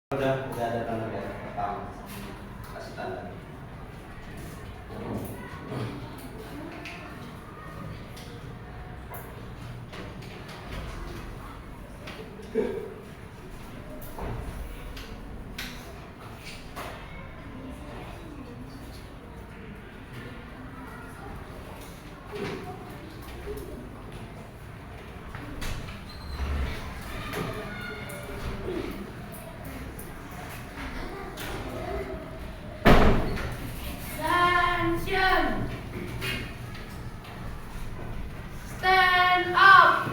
Udah ada tanda merah pertama, kasih tanda. Stand up.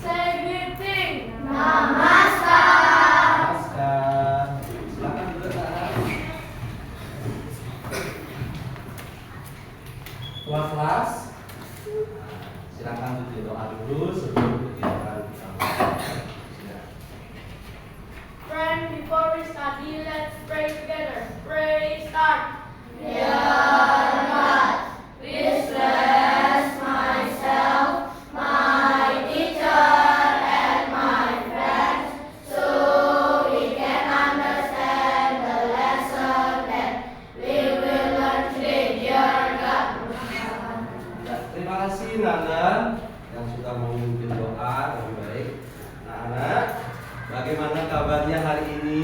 Say greeting. Namaskar. Namaskar. Silakan duduk sana. Tuan kelas, silakan tutup doa dulu sebelum kegiatan kita mulai. Friend, before we study, let's pray together. Pray, start. Terima kasih Nana yang sudah memimpin doa yang baik. Anak-anak, bagaimana kabarnya hari ini?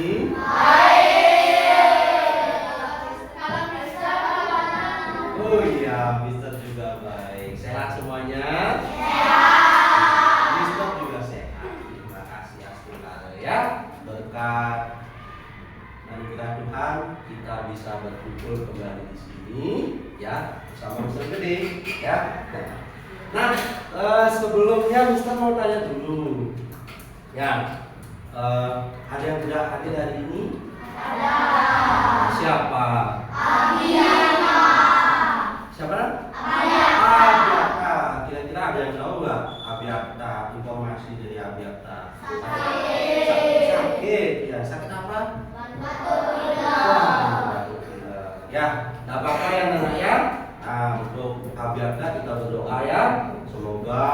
Oh iya, Mister juga baik. Sehat semuanya? Mister juga sehat. Terima kasih Astagfirullah ya. Berkat anugerah Tuhan kita bisa berkumpul kembali di sini ya bersama Mister Gede ya. Nah, sebelumnya Mister mau tanya dulu. Ya, ada yang tidak hadir hari ini? Ada. Siapa? Siapa? Abiata. Kira-kira ada yang tahu nggak Abiata? Informasi dari Abiata? Sakit. Ya, sakit apa? Batuk pilek. Ya, nggak apa-apa ya Nana ya. Nah, untuk Abiata kita berdoa ya. Semoga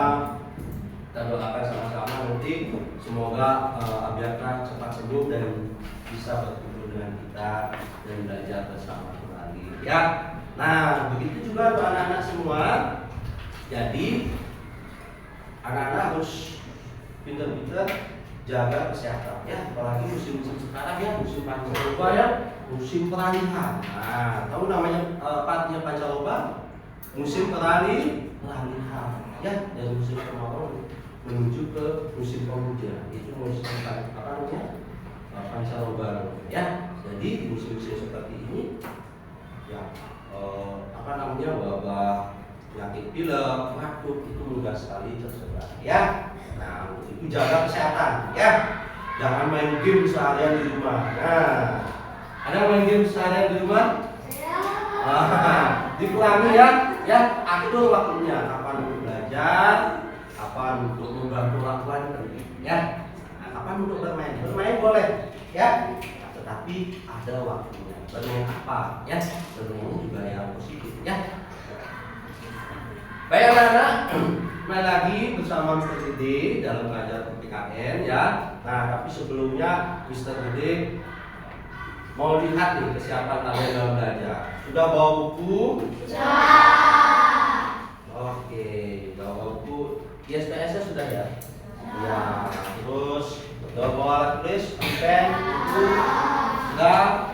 kita doakan sama-sama nanti. Semoga Abiata cepat sembuh dan bisa berkumpul dengan kita dan belajar bersama kembali. Ya. Nah, begitu juga untuk anak-anak semua. Jadi, anak-anak harus pintar-pintar jaga kesehatan ya, apalagi musim-musim sekarang ya, musim pancaroba ya, musim peralihan. Nah, tahu namanya artinya pancaroba? Musim peralihan ya, dari musim kemarau menuju ke musim penghujan. Itu musim apa namanya? Pancaroba ya. Jadi di musim-musim seperti ini ya wabah penyakit pilek, batuk itu mudah sekali tersebar ya. Nah, untuk itu jaga kesehatan ya. Jangan main game seharian di rumah. Nah, ada main game seharian di rumah? Dikurangi ya. Ya, atur waktunya. Kapan untuk belajar, kapan untuk membantu orang tua penting ya. Nah, kapan untuk bermain? Bermain boleh ya. Tetapi ada waktunya. Bermain apa ya? Bermain juga yang positif ya. Baik anak-anak, kembali lagi bersama Mr. Gede dalam belajar PKN ya. Nah, tapi sebelumnya Mr. Gede mau lihat nih kesiapan kalian dalam belajar. Sudah bawa buku? Sudah. Oke, bawa buku. ISPS-nya sudah ya? Ya. Terus sudah bawa alat tulis, pen, buku? Sudah.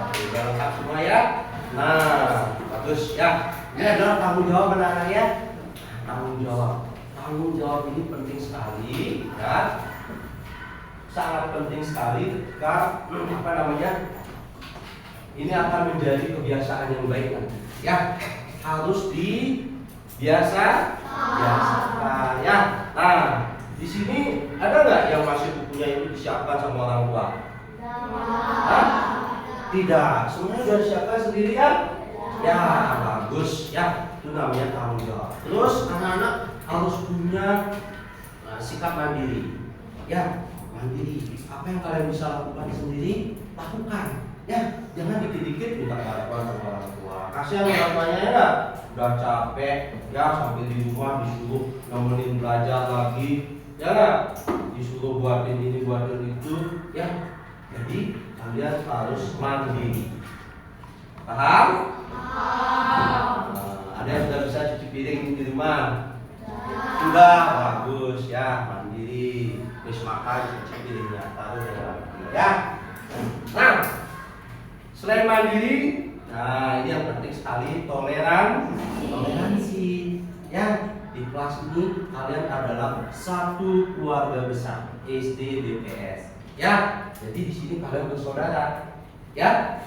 Oke, sudah lengkap semua ya. Nah, bagus ya. Ini adalah tanggung jawab anak-anak ya. Tanggung jawab ini penting sekali ya. Sangat penting sekali ketika ini akan menjadi kebiasaan yang baik nanti ya. Harus biasakan ya. Nah, di sini ada nggak yang masih bukunya itu disiapkan sama orang tua? Tidak, semuanya sudah disiapkan sendiri ya? Ya, bagus ya. Itu namanya tanggung jawab. Terus anak-anak harus punya sikap mandiri. Ya, mandiri. Apa yang kalian bisa lakukan sendiri, lakukan. Ya, jangan dikit-dikit minta bantuan sama orang tua. Kasihan orang tuanya ya, udah capek ya sampai di rumah disuruh nemenin belajar lagi. Ya nggak? disuruh buatin ini buatin itu ya. Jadi kalian harus mandiri. Paham? Ada yang sudah bisa cuci piring di rumah? Sudah, bagus ya, mandiri. Terus makan cuci piringnya, taruh di dalam ya. Nah, selain mandiri, nah ini yang penting sekali, toleransi. Ya, di kelas ini kalian adalah satu keluarga besar SD BPS. Ya, jadi di sini kalian bersaudara. Ya,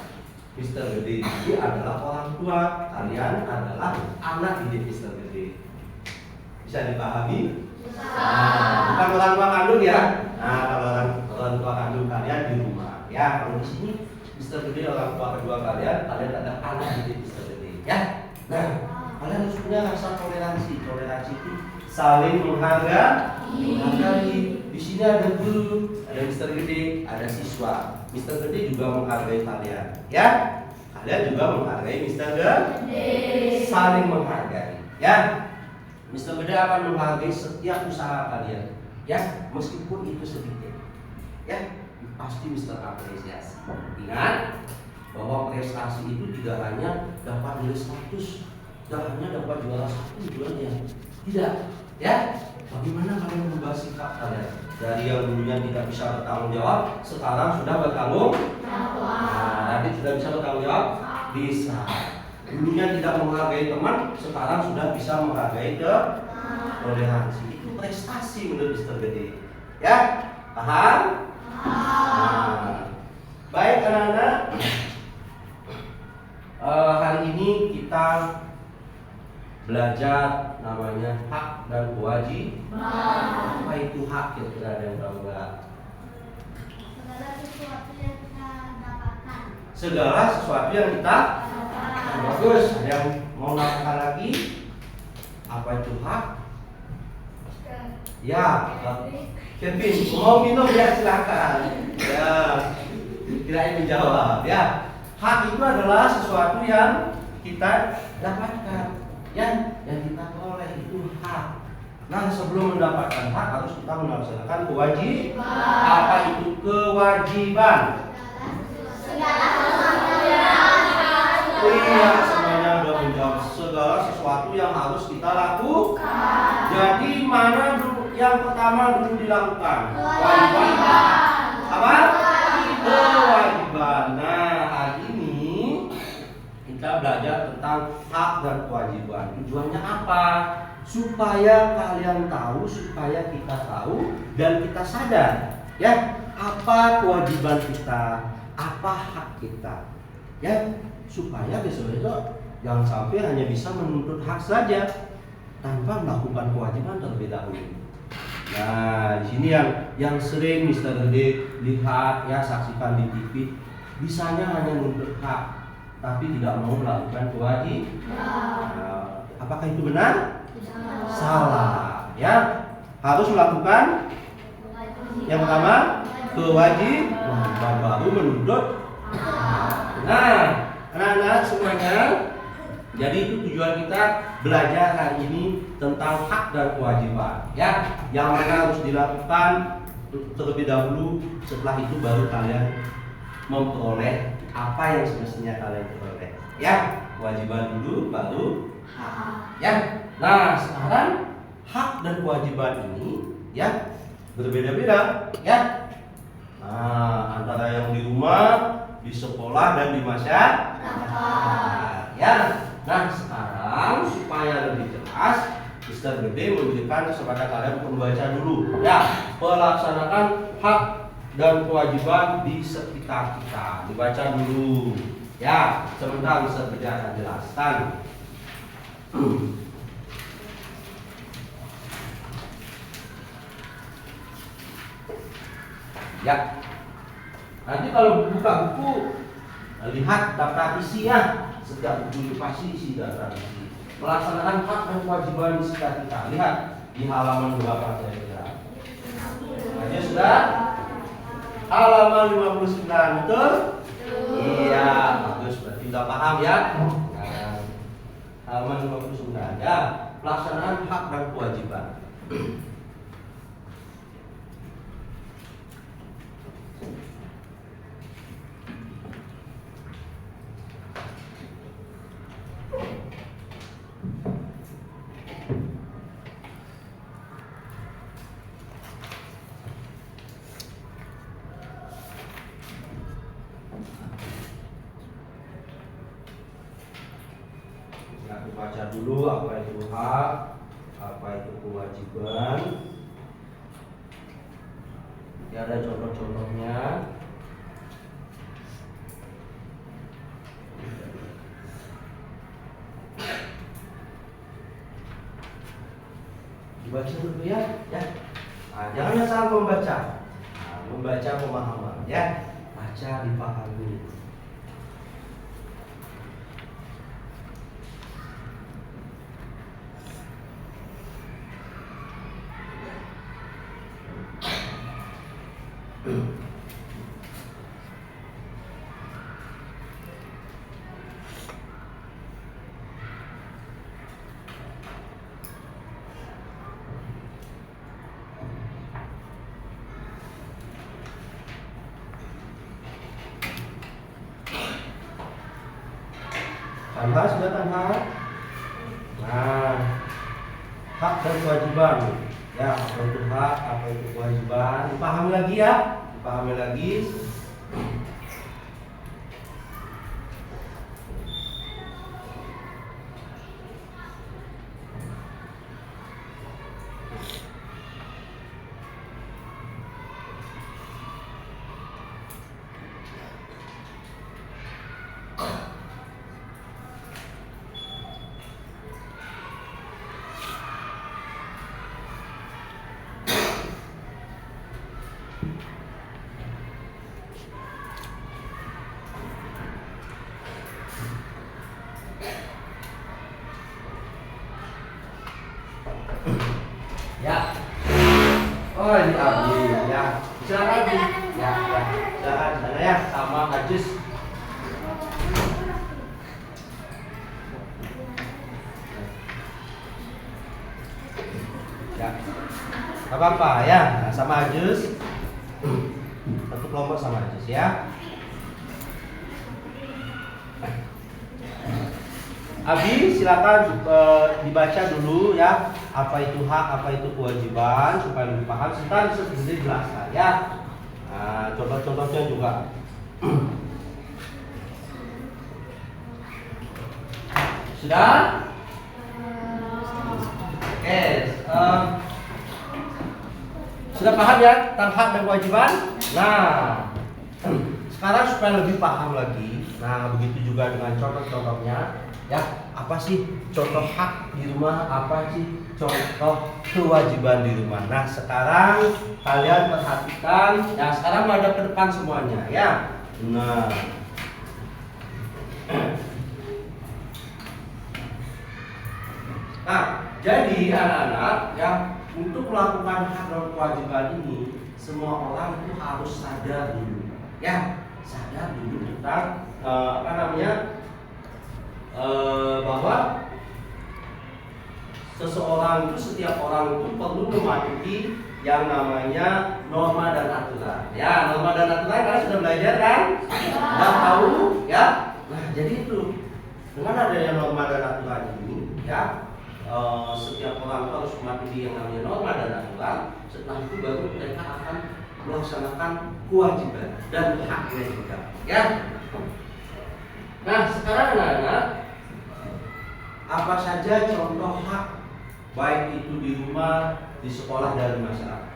Mister Gede ini adalah orang tua, kalian adalah anak didik Mister Gede. Bisa dipahami? Nah, bukan orang tua kandung ya. Nah, kalau orang tua kandung kalian di rumah. Ya, kalau di sini Mister Gede orang tua kedua kalian adalah anak didik Mister Gede. Ya. Nah, kalian harus punya rasa toleransi. Toleransi itu saling menghargai. Di sini ada guru, ada Mister Gede, ada siswa. Mister Gede juga menghargai kalian, ya. Kalian juga menghargai Mister Gede. Saling menghargai, ya. Mister Gede akan menghargai setiap usaha kalian, ya, meskipun itu sedikit, ya. Pasti Mister apresiasi. Ingat bahwa prestasi itu tidak hanya dapat nilai 100, tidak hanya dapat juara 1 itu aja. Tidak, ya. Bagaimana kalian merubah sikap kalian? Dari yang dulunya tidak bisa bertanggung jawab, sekarang sudah bertanggung jawab. Nah, nanti sudah bisa bertanggung jawab? Bisa. Dulunya tidak menghargai teman, sekarang sudah bisa menghargai toleransi. Itu prestasi menurut Mister Gede. Ya, paham? Nah, baik anak-anak. Hari ini kita belajar namanya hak dan kewajiban. Apa itu hak? Kira-kira ada yang tahu nggak? Segala sesuatu yang kita bagus. Ada yang mau nambahkan lagi? Apa itu hak? Ya, Kevin, mau minum ya silakan. Ya, kirain menjawab ya. Hak itu adalah sesuatu yang kita dapatkan, ya, yang kita peroleh itu hak. Nah, sebelum mendapatkan hak harus kita melaksanakan kewajiban. Apa itu kewajiban? Iya, semuanya udah menjawab. Segala sesuatu yang harus kita lakukan. Jadi mana dulu yang pertama dulu dilakukan? Kewajiban. Apa? Kewajiban. Nah, hari ini kita belajar tentang hak dan kewajiban. Tujuannya apa? Supaya kalian tahu, supaya kita tahu dan kita sadar, ya, apa kewajiban kita, apa hak kita, ya, supaya besok-besok jangan sampai hanya bisa menuntut hak saja tanpa melakukan kewajiban terlebih dahulu. Nah, di sini yang sering Mister Gede lihat, ya, saksikan di TV, bisanya hanya menuntut hak, tapi tidak mau melakukan kewajiban. Nah, apakah itu benar? Salah, ya. Harus melakukan yang pertama kewajiban, baru menuntut. Nah, anak-anak semuanya, jadi itu tujuan kita belajar hari ini tentang hak dan kewajiban, ya. Yang mana harus dilakukan terlebih dahulu, setelah itu baru kalian memperoleh apa yang semestinya kalian peroleh, ya. Kewajiban dulu baru hak, ya. Nah, sekarang hak dan kewajiban ini, ya, berbeda-beda, ya. Nah, antara yang di rumah, di sekolah, dan di masyarakat, ya. Nah, sekarang supaya lebih jelas, Mister Gede memberikan kesempatan kalian untuk membaca dulu, ya, melaksanakan hak dan kewajiban di sekitar kita. Dibaca dulu, ya. Sebentar Mister Gede akan jelaskan. Ya, nanti kalau buka buku, lihat daftar isinya. Setiap buku itu pasti isi daftar isi. Melaksanakan hak dan kewajiban di sekitar kita. Lihat di halaman berapa saya kira. Aja sudah? Halaman 59, betul? Iya, bagus. Berarti sudah paham ya. Nah, halaman 59, ya. Pelaksanaan hak dan kewajiban. baca dulu apa itu hak, apa itu kewajiban. Ya, ada contoh-contohnya. Dibaca dulu ya. Nah, jangan asal membaca. Nah, membaca pemahaman ya. Baca dipahami. Tanha sudah tanha. Nah, hak dan kewajiban. Ya, apa itu hak, apa itu kewajiban. Dipahami lagi ya. Dipahami lagi. Ya. Oh, ini Abi ya. Silakan Abi. Ya. Silakan sana ya sama Ajus. Ya. Gak apa-apa ya. Nah, sama Ajus. Satu kelompok sama Ajus ya. Abi silakan dibaca dulu ya, apa itu hak, apa itu kewajiban supaya lebih paham. Sebentar bisa dijelaskan ya. Nah, contoh-contohnya juga. Sudah? Oke. Sudah paham ya tentang hak dan kewajiban? Nah, sekarang supaya lebih paham lagi. Nah, begitu juga dengan contoh-contohnya. Ya, apa sih contoh hak di rumah? Apa sih contoh kewajiban di rumah? Nah, sekarang kalian perhatikan. Ya, sekarang menghadap ke depan semuanya ya. Nah, jadi anak-anak ya, untuk melakukan hak dan kewajiban ini, semua orang itu harus sadar dulu. Ya, sadar dulu tentang bahwa seseorang itu, setiap orang itu perlu mematuhi yang namanya norma dan aturan. Ya, norma dan aturan kalian sudah belajar kan? Sudah tahu ya? Nah, jadi itu dengan adanya norma dan aturan ini ya, setiap orang itu harus mematuhi yang namanya norma dan aturan. Setelah itu baru mereka akan melaksanakan kewajiban dan haknya juga ya. Nah, sekarang anak-anak, apa saja contoh hak, baik itu di rumah, di sekolah, dan di masyarakat.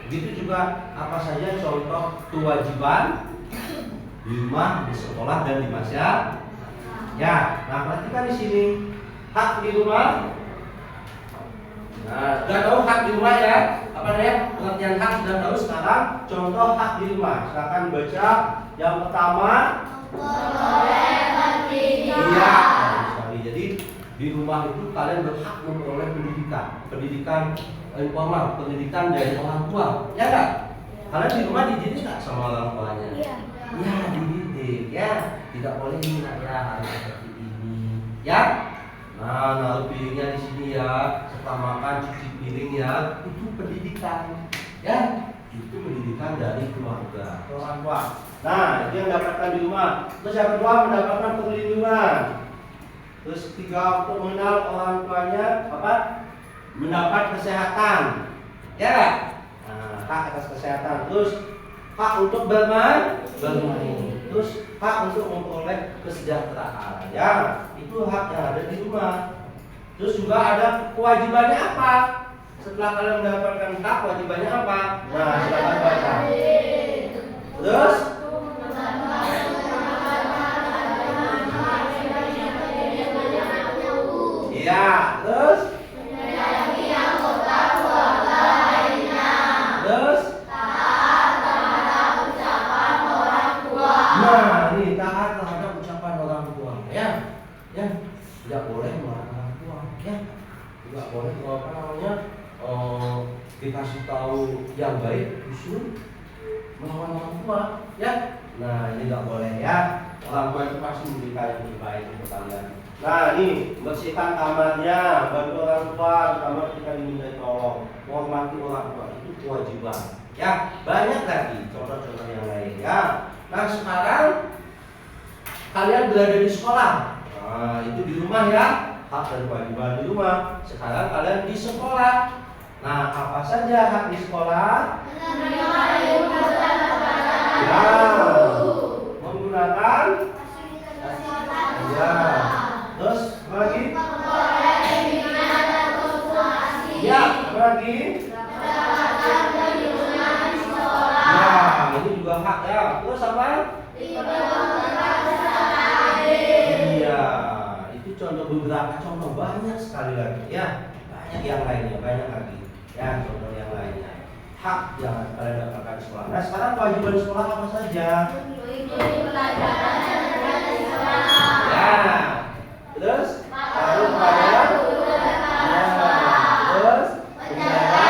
Begitu juga apa saja contoh kewajiban di rumah, di sekolah, dan di masyarakat. Ya, nah perhatikan di sini hak di rumah. Nah, sudah tahu hak di rumah ya? Apa namanya? Pengertian hak sudah tahu. Sekarang contoh hak di rumah. Silakan baca. Yang pertama. Iya. Jadi di rumah itu kalian berhak memperoleh pendidikan informal, pendidikan dari orang tua, ya enggak? Kalian di rumah dididik nggak sama orang tuanya? Iya. Ya, dididik, ya. Tidak boleh ini nak ya, harus seperti ini, ya. Nah, naruh piringnya di sini ya, setelah makan cuci piring ya, itu pendidikan, ya. Itu pendidikan dari keluarga, orang tua. Nah, itu yang dapatkan di rumah. Terus yang kedua, mendapatkan perlindungan. Terus ketiga, untuk mengenal orang tuanya, apa? Mendapat kesehatan, ya. Nah, hak atas kesehatan. Terus hak untuk bermain. Terus hak untuk memperoleh kesejahteraan, ya. Itu hak yang ada di rumah. Terus juga ada kewajibannya apa? Setelah kalian mendapatkan hak, kewajibannya apa? Nah, silakan baca. Terus iya, terus terus nah, ini taat terhadap ucapan orang tua, ya, ya, tidak boleh melarang orang tua, ya, tidak boleh apa namanya, dikasih tahu yang baik justru melawan orang tua, ya. Nah, ini tidak boleh, ya. Orang tua itu pasti memberikan yang terbaik untuk kalian. Nah, ini bersihkan kamarnya, bantu orang tua, terutama ketika diminta tolong, menghormati orang tua itu kewajiban. Ya, banyak lagi contoh-contoh yang lain, ya. Nah, sekarang kalian berada di sekolah. Nah, itu di rumah, ya. Hak dan kewajiban di rumah. Sekarang kalian di sekolah. Nah, apa saja hak di sekolah? Ya, menggunakan ya. Terus apa lagi? Ya, apa lagi? Ya, ini juga hak, ya. Terus apa? Iya, itu contoh beberapa contoh, banyak sekali lagi, ya. Banyak yang lainnya, banyak lagi. Ya, contoh yang lainnya. Hak yang kalian dapatkan di sekolah. Nah, sekarang kewajiban sekolah apa saja? Ya. Terus lalu pelajaran. Ya. Terus menjaga.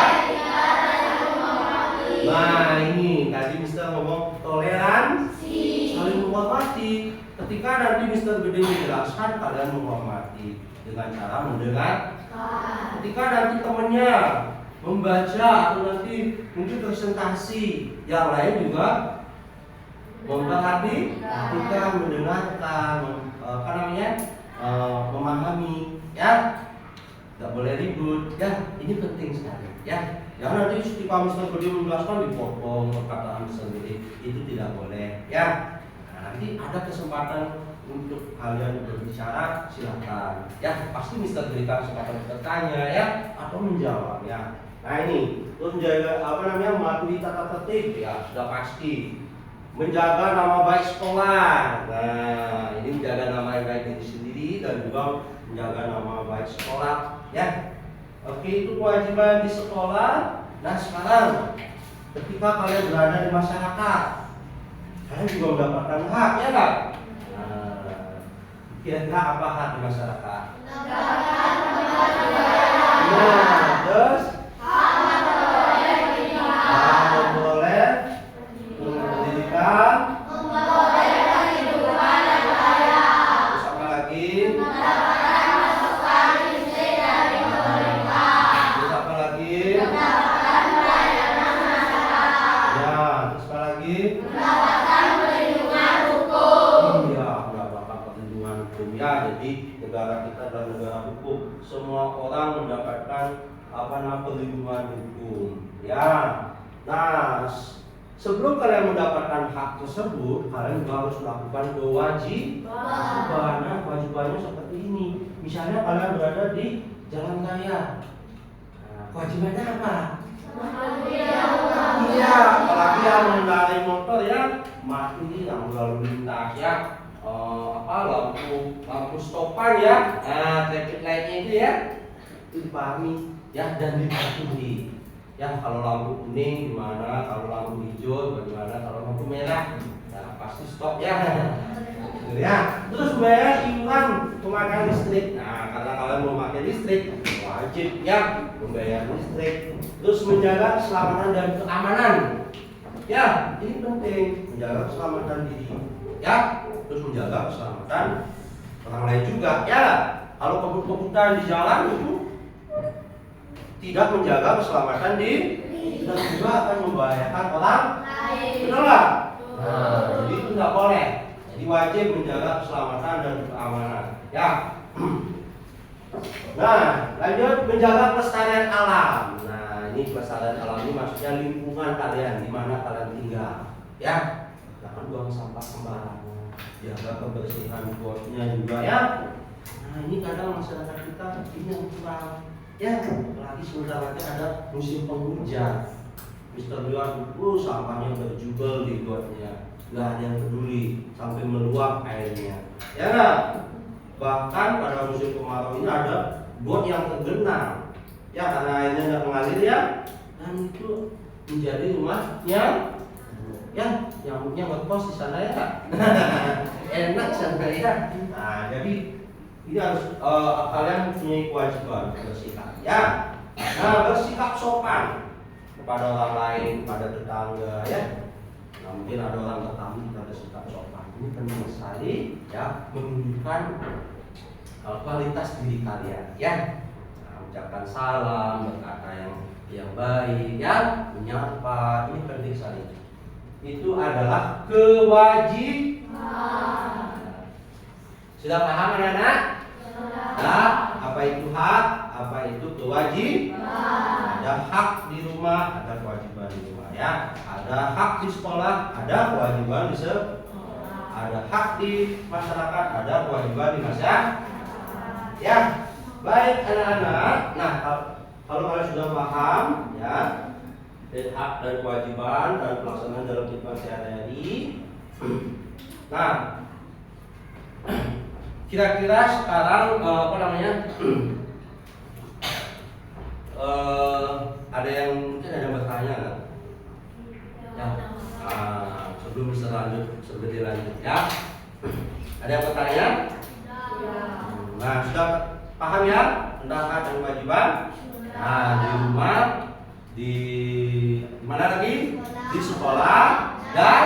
Nah, ini tadi Mister ngomong toleransi, saling menghormati. Ketika nanti Mister Gede menjelaskan, kalian menghormati dengan cara mendengar. Ketika nanti temannya membaca atau nanti mungkin presentasi yang lain juga memperhatikan, mendengarkan, apa namanya, memahami, ya. Tidak boleh ribut, ya. Ini penting sekali, ya. Jangan nanti ketika Mister Gede menjelaskan dipotong perkataan Mister Gede, itu tidak boleh, ya. Nah, nanti ada kesempatan untuk kalian berbicara, silakan, ya. Pasti Mister berikan kesempatan bertanya, ya, atau menjawab, ya. Nah, ini terus menjaga apa namanya, mematuhi tata tertib, ya, sudah pasti. Menjaga nama baik sekolah. Nah, ini menjaga nama baik diri sendiri dan juga menjaga nama baik sekolah, ya. Oke, itu kewajiban di sekolah. Nah, sekarang ketika kalian berada di masyarakat, kalian juga mendapatkan hak, ya kan? Nah, kira-kira apa hak di masyarakat? Nah, terus semua orang mendapatkan perlindungan hukum, ya. Nah, sebelum kalian mendapatkan hak tersebut, kalian juga harus melakukan kewajiban. Nah, kewajibannya seperti ini. Misalnya kalian berada di jalan raya. Nah, kewajibannya apa? Iya, apalagi yang mengendarai motor, ya, mati yang lalu lintas, ya. Lampu stopan, ya, traffic light-nya itu, ya, itu dipahami, ya, dan dipatuhi, ya. Kalau lampu kuning gimana, kalau lampu hijau bagaimana, kalau lampu merah, ya pasti stop, ya. Ya, terus bayar iuran pemakaian listrik. Nah, karena kalian mau pakai listrik, wajib, ya, membayar listrik. Terus menjaga keselamatan dan keamanan, ya, ini penting, menjaga keselamatan diri, ya. Terus menjaga keselamatan orang lain juga, ya. Kalau kebut-kebutan di jalan itu tidak menjaga keselamatan diri dan juga akan membahayakan orang lain, betul nggak? Nah, jadi itu nggak boleh. Jadi wajib menjaga keselamatan dan keamanan, ya. Nah, lanjut menjaga kelestarian alam. Nah, ini kelestarian alam ini maksudnya lingkungan kalian, di mana kalian tinggal, ya. Jangan buang sampah sembarangan. Jaga kebersihan bosnya juga, ya. Nah ini kadang masyarakat kita ini yang kurang. Ya, apalagi sebentar lagi ada musim penghujan. Mister Liwan, sampahnya berjubel di gotnya, nggak ada yang peduli sampai meluap airnya. Ya nggak? Bahkan pada musim kemarau ini ada got yang tergenang. Ya karena airnya nggak mengalir ya, dan itu menjadi rumahnya. Ya, nyamuknya ngekos di sana ya. Enak sana ya. Nah jadi ini harus kalian punya kewajiban bersikap ya. Nah bersikap sopan kepada orang lain, kepada tetangga ya. Nah, mungkin ada orang tetamu kita bersikap sopan. Ini penting sekali ya, menunjukkan kualitas diri kalian ya. Nah, ucapkan salam, berkata yang baik ya, menyapa, ini penting sekali. Itu adalah kewajiban. Sudah paham anak-anak? Nah, apa itu hak? Apa itu kewajiban? Ada hak di rumah, ada kewajiban di rumah ya. Ada hak di sekolah, ada kewajiban di sekolah. Ada hak di masyarakat, ada kewajiban di masyarakat. Ya, baik anak-anak. Nah, kalau kalian sudah paham ya, dan hak dan kewajiban dan pelaksanaan dalam kehidupan sehari-hari. Nah, kira-kira sekarang ada yang mungkin ada yang bertanya nggak? Ya. Sebelum lanjut ya. Ada yang bertanya? Nah, sudah paham ya tentang hak dan kewajiban? Nah, di rumah, di mana lagi? Di sekolah dan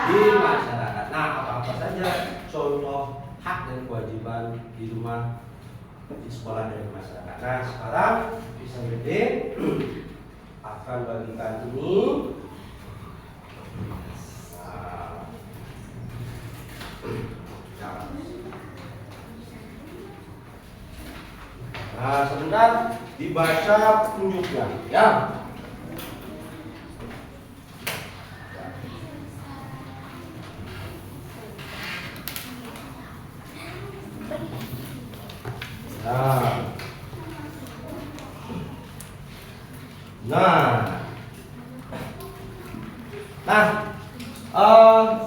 di masyarakat. Nah, apa-apa saja contoh hak dan kewajiban di rumah, di sekolah dan di masyarakat. Nah, sekarang bisa gede akan bagikan ini. Nah, sebentar dibaca petunjuknya ya.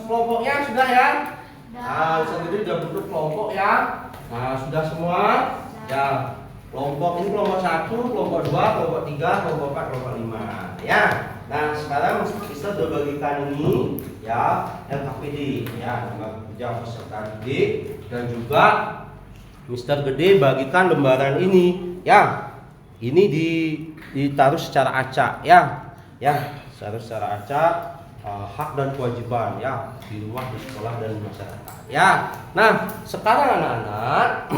Kelompoknya sudah ya. Nah, sendiri sudah bentuk kelompok ya. Nah, sudah semua ya. Kelompok ini kelompok 1, kelompok 2, kelompok 3, kelompok 4, kelompok 5 ya. Nah, sekarang kita sudah bagikan ini ya, LKPD ya, lembaga kerja peserta didik, dan juga Mister Gede bagikan lembaran ini ya. Ini ditaruh secara acak ya. Ya, secara acak hak dan kewajiban ya di rumah, di sekolah dan di masyarakat ya. Nah, sekarang anak-anak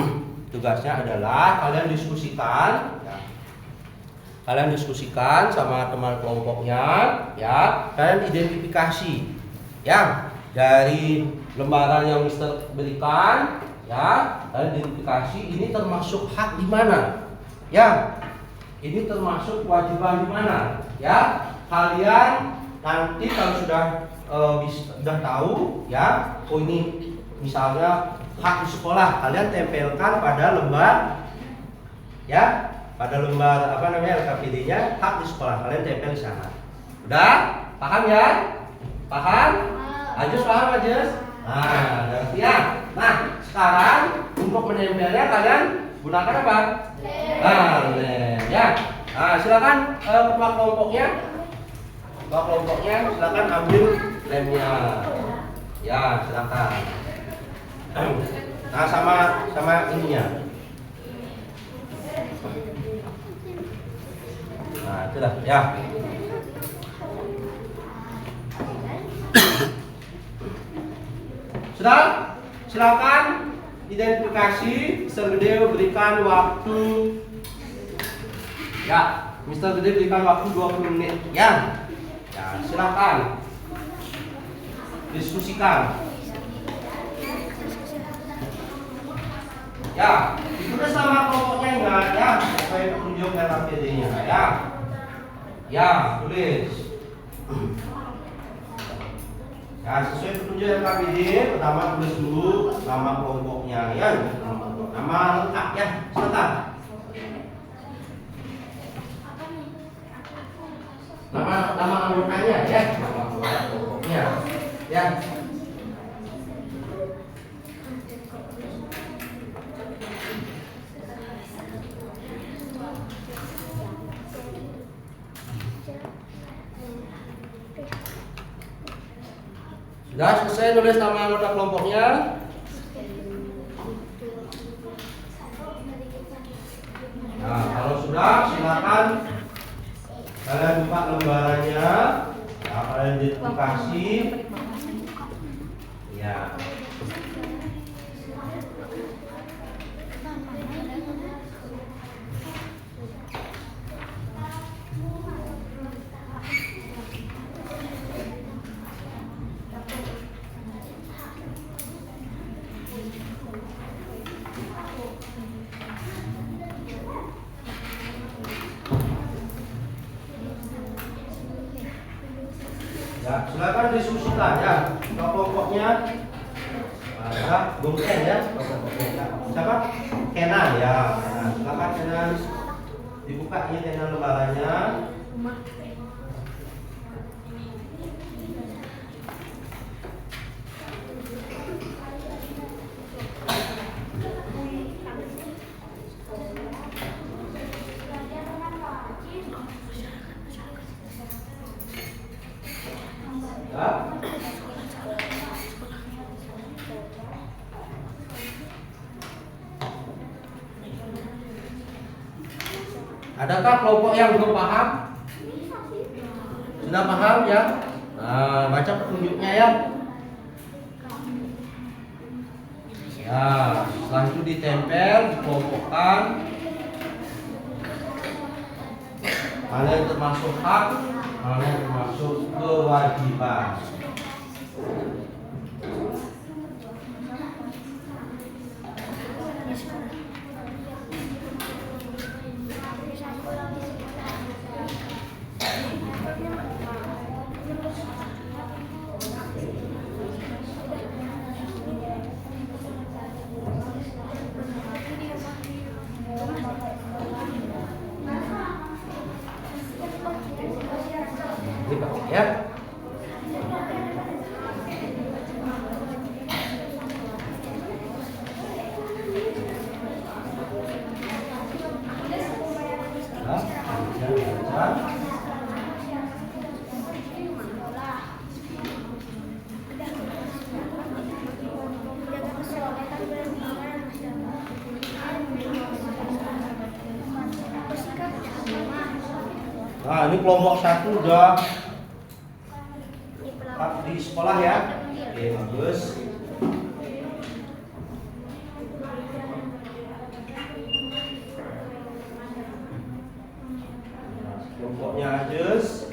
tugasnya adalah kalian diskusikan ya. Kalian diskusikan sama teman kelompoknya ya. Kalian identifikasi ya dari lembaran yang Mister berikan ya. Kalian identifikasi ini termasuk hak di mana ya. Ini termasuk kewajiban di mana ya. Kalian nanti kalau sudah tahu ya, oh ini misalnya hak di sekolah, kalian tempelkan pada lembar ya, pada lembar LKPD-nya hak di sekolah, kalian tempel di sana. Udah paham ya? Paham? Ajus paham Ajus? Nah, berarti ya. Nah, sekarang untuk menempelnya kalian gunakan apa? Lem ya. Nah, silakan ketua kelompoknya. Ketua kelompoknya silakan ambil lemnya. Ya, silakan. Nah, sama ininya. Nah, itulah ya. Sudah? Silakan identifikasi. Mister Gede berikan waktu. Ya, Mister Gede berikan waktu 20 menit. Ya. Ya, silakan. Diskusikan. Ya, ditulis sama kelompoknya enggak ya, sesuai petunjuk LKPD-nya ya. Ya, tulis. Ya, sesuai petunjuk LKPD, pertama tulis dulu nama kelompoknya ya, nama kelompok. nama lengkap ya, silakan. Nama anggotanya ya, nama anggota kelompoknya ya. Sudah selesai nulis nama anggota kelompoknya? Nah, kalau sudah silakan kalian buka lembarannya. Nah, kalian identifikasi. Ya. Ya, silakan diskusikan ya. Kelompoknya ada Bung Ken ya. Siapa? Kenan ya. Kenan. Silakan Kenan. Dibuka ya Kenan lembarannya. Ya. Adakah kelompok yang belum paham? Sudah paham ya? Nah, baca petunjuknya ya. Ya, setelah itu ditempel, dikelompokkan. Mana yang termasuk hak, mana yang termasuk kewajiban. Ya. Nah, ini kelompok 1 udah di sekolah ya. Oke, bagus. Kelompoknya Ajus.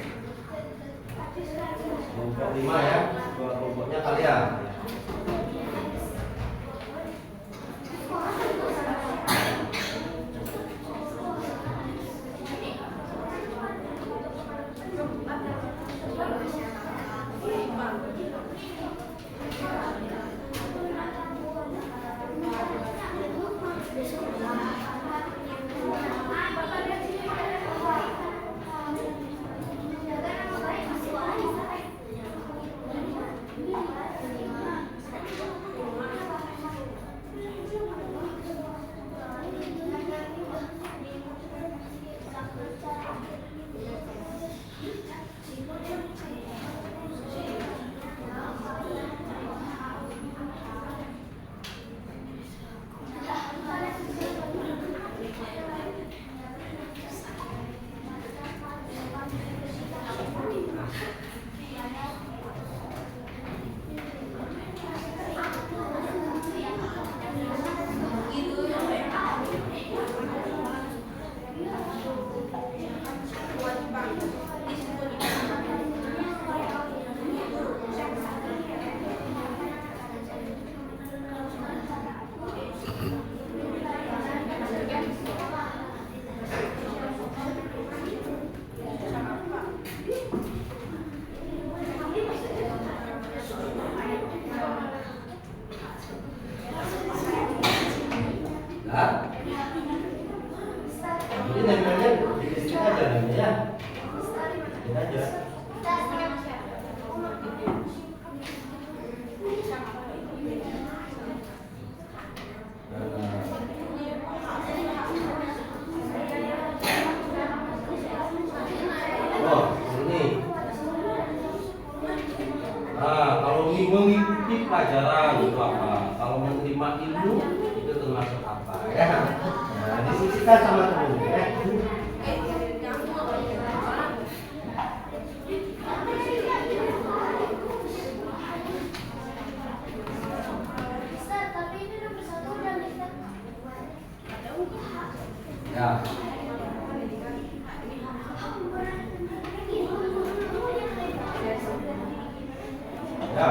Kelompok 5 ya. Dua kelompoknya kalian. mengikuti pelajaran itu apa? Kalau menerima ilmu itu termasuk apa ya? Nah, diskusikan sama teman ya. Ya. Ya.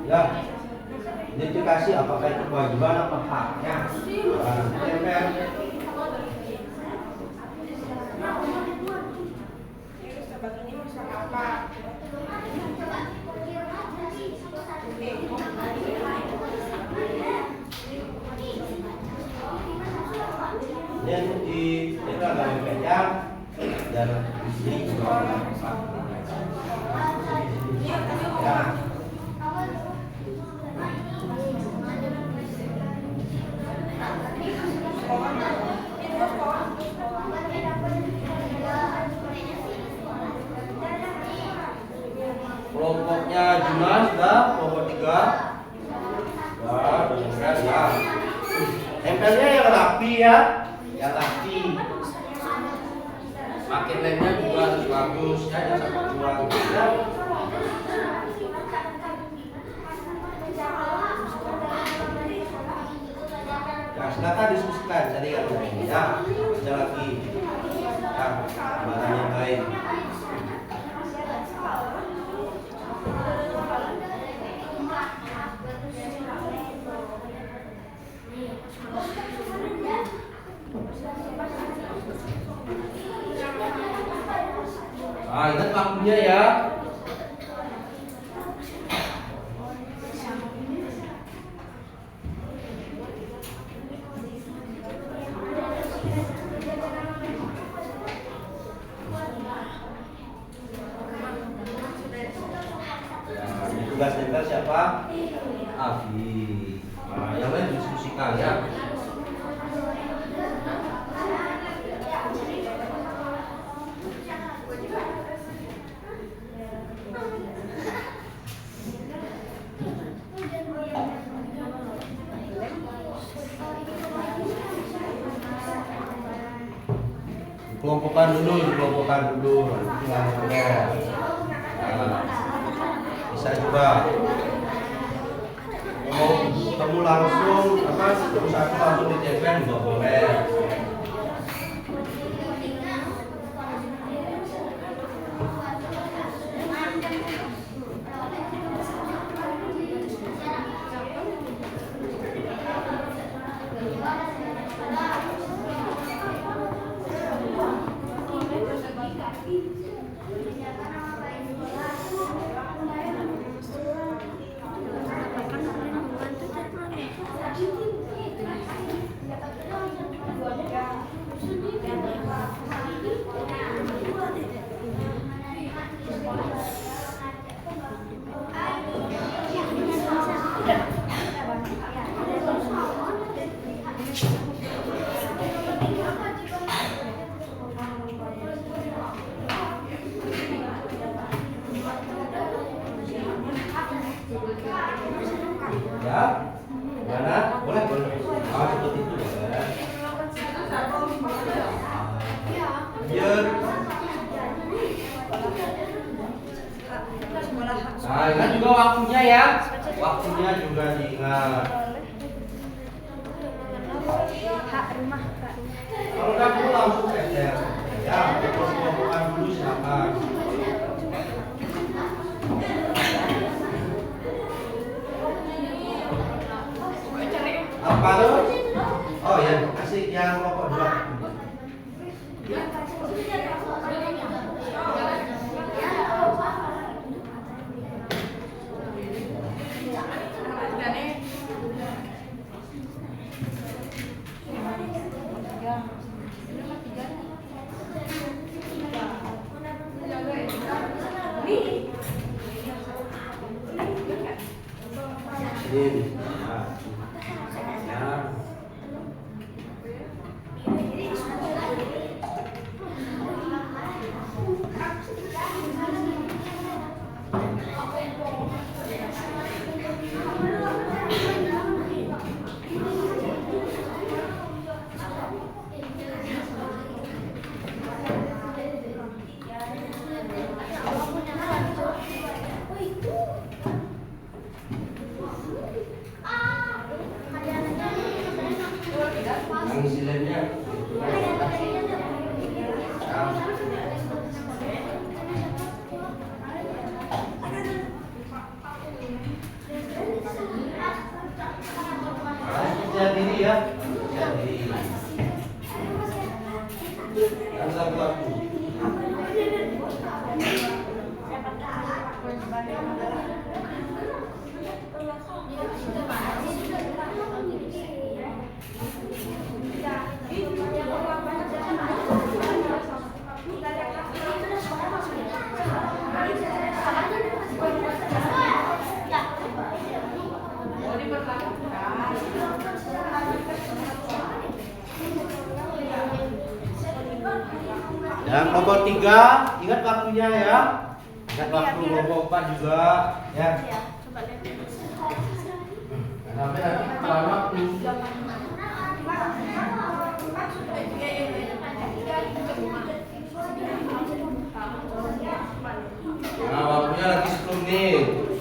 Ya. Identifikasi apakah itu kewajiban apa haknya. Tempel. Dan di kita agak panjang dan di sini juga ada empat. Ya. Kelompoknya Junas sudah, kelompok 3. Ya, dengar ya. Tempelnya yang rapi ya, yang rapi. Makin lemnya juga harus bagus ya, jangan sampai kurang ya. Ya, silakan diskusikan tadi kan ya, baca lagi. Ya, barang yang baik. Ah, ingat waktunya ya. Tugas tempel siapa? Abi. Nah, yang lain diskusikan ya. Kelompokkan dulu. Nah, bisa juga mau ketemu langsung apa ketemu satu langsung di TPN juga boleh. Ya, gimana? Boleh. Ah, seperti itu ya. Biar. Nah, ingat juga waktunya ya. Waktunya juga diingat. Hak rumah. Kalau udah perlu langsung keser. Ya, kelompokkan dulu silakan. Apa tuh? Oh ya, kasih yang kelompok 2. kelompok 3, ingat waktunya ya. Ingat waktu kelompok 4 juga ya. Coba lihat. Sampai nanti kelar waktu. Nah, waktunya lagi 10 menit.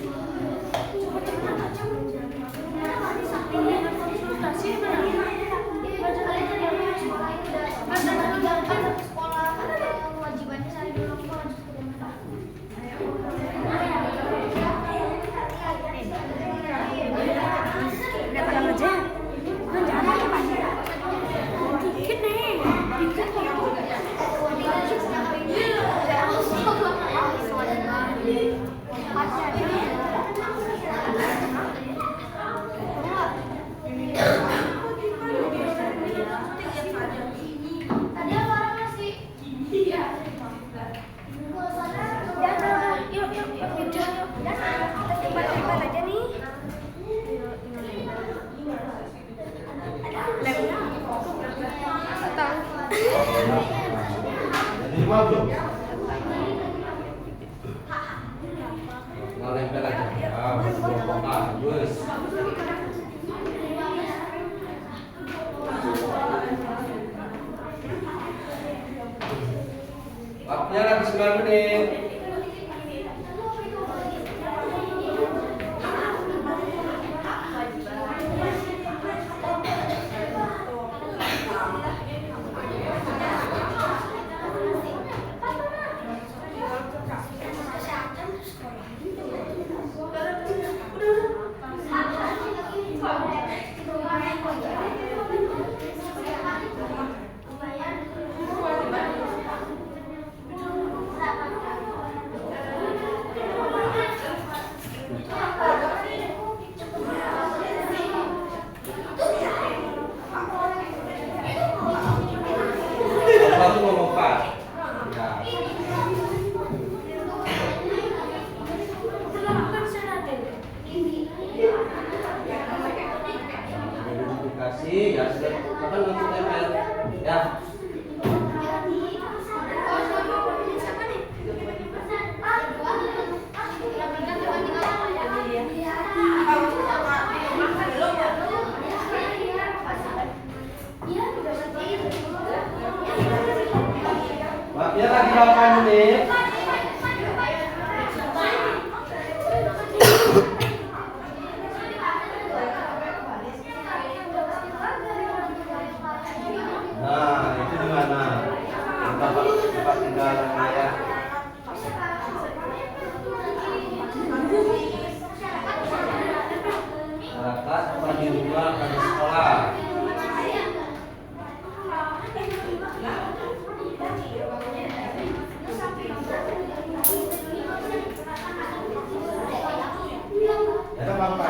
Jadi mau belum? Nah, nempel aja. Ah, kelompok A, wes. Waktunya lagi 9 menit. Satu ngomong Pak. Ya. Verifikasi ya sudah akan langsung tempel ya. Waktunya lagi 8 menit. Nah, itu di mana? Tempat tinggalannya ya. Masyarakat apa di rumah apa di sekolah? Ya, apa-apa.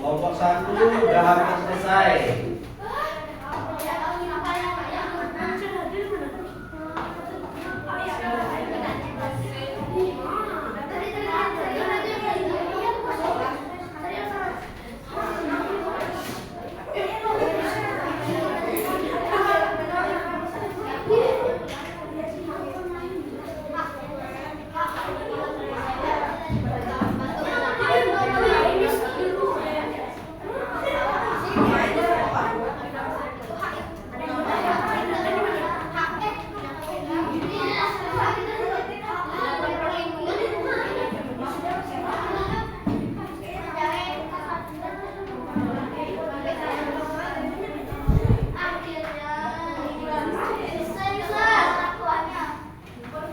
Kelompok 1 udah hampir selesai.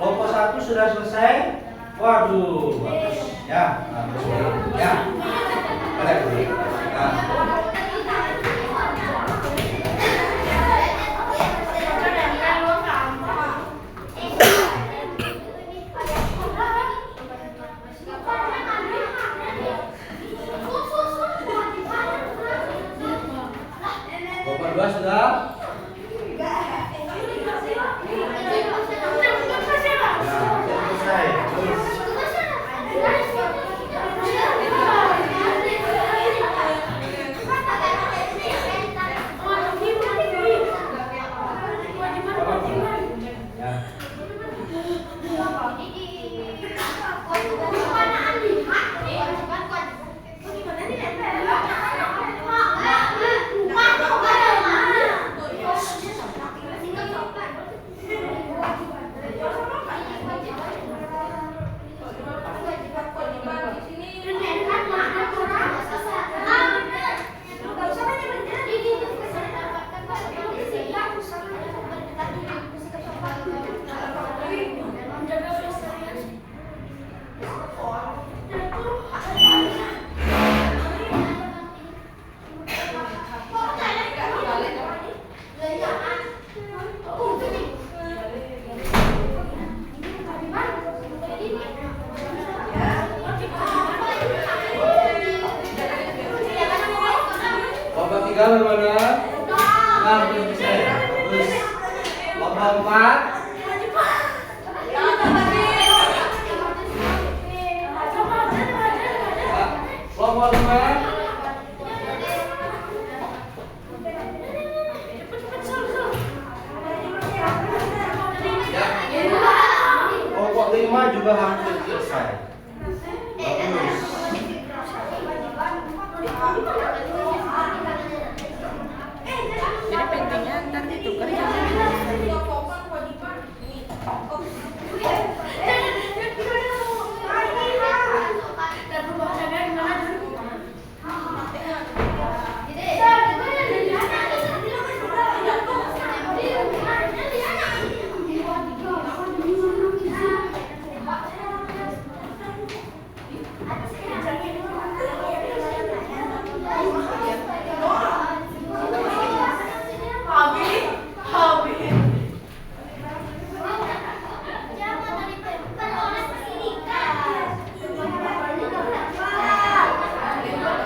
Kelompok 1 sudah selesai. Waduh, bagus. Ya, bagus. Ya. Baik. Nah. Kelompok 2 sudah? Ya, Kelompok 3 bagaimana? Nah, belum selesai. Bagus. Kelompok 4. Kelompok 5. Kelompok 5 juga hampir selesai. Bagus. Jadi pentingnya ntar ditukar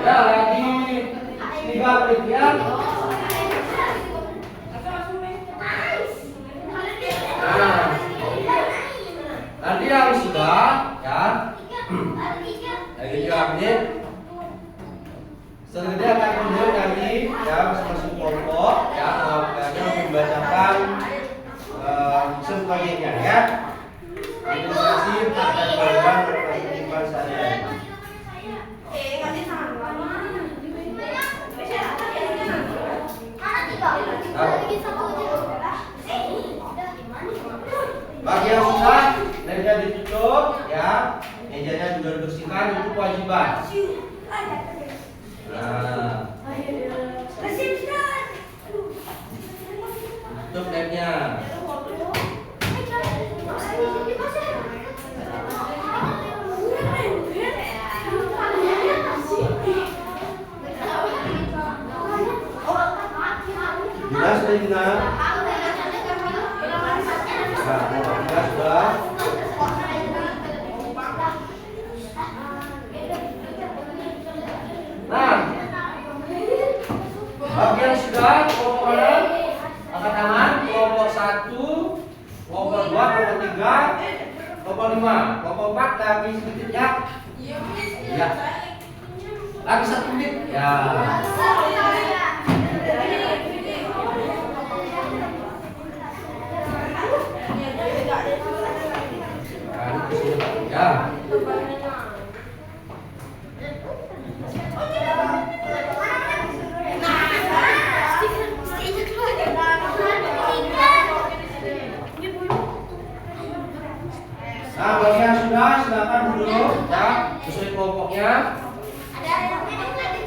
Ya, lagi 3 menit ya. Nah, nanti yang sudah ya, lagi 3 menit. Selanjutnya akan mundur nanti ya masing-masing kelompok ya kelompoknya membacakan proyeknya ya. Ilustrasi dan program kehidupan sehari-hari. Bagi yang sudah, meja ditutup ya, mejanya juga dibersihkan, itu kewajiban. Nah, tutup labnya. Sudah Gina? Nah, sudah. Nah, bagian sudah kelompok mana? Angkat tangan. Kelompok 1, kelompok 2, kelompok 3, kelompok 5, kelompok 4 lagi sedikit ya. Ya. Lagi 1 menit. Ya. Ya. Nah, bagi yang sudah silakan duduk ya, sesuai kelompoknya.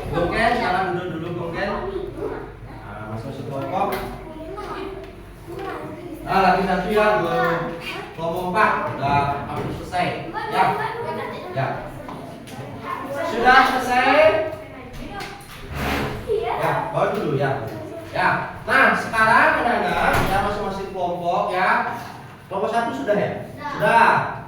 Gongken, silakan duduk dulu gongken. Nah, masuk kelompok. Nah, lagi satu ya, kelompok 4 udah hampir selesai. Ya, ya. Sudah selesai. Ya, bawa dulu ya. Ya. Nah, sekarang anak-anak ya masing-masing kelompok ya. Kelompok 1 sudah ya? Sudah.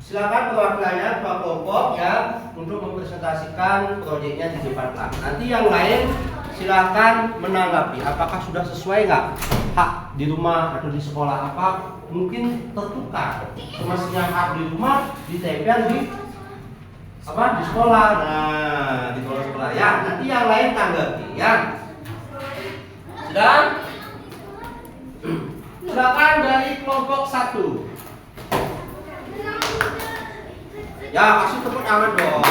Silakan perwakilannya dua kelompok ya untuk mempresentasikan proyeknya di depan kelas. Nanti yang lain silakan menanggapi apakah sudah sesuai nggak hak di rumah atau di sekolah, apa mungkin tertukar semestinya hak di rumah ditempel di apa di sekolah. Nah, di sekolah ya. Nanti yang lain tanggapi ya. Sudah? Silakan dari kelompok 1. Ya, kasih tepuk tangan dong.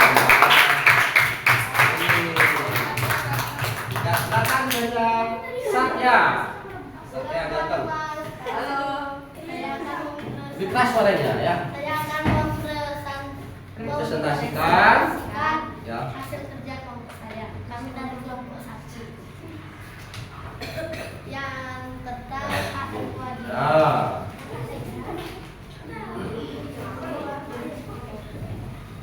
Ya, silakan saja. Satya. Satya datang. Halo. Saya akan Lebih keras suaranya ya. mempresentasikan Ya. hasil kerja kelompok saya. Kami dari kelompok 1 yang tentang hak dan kewajiban. Ya.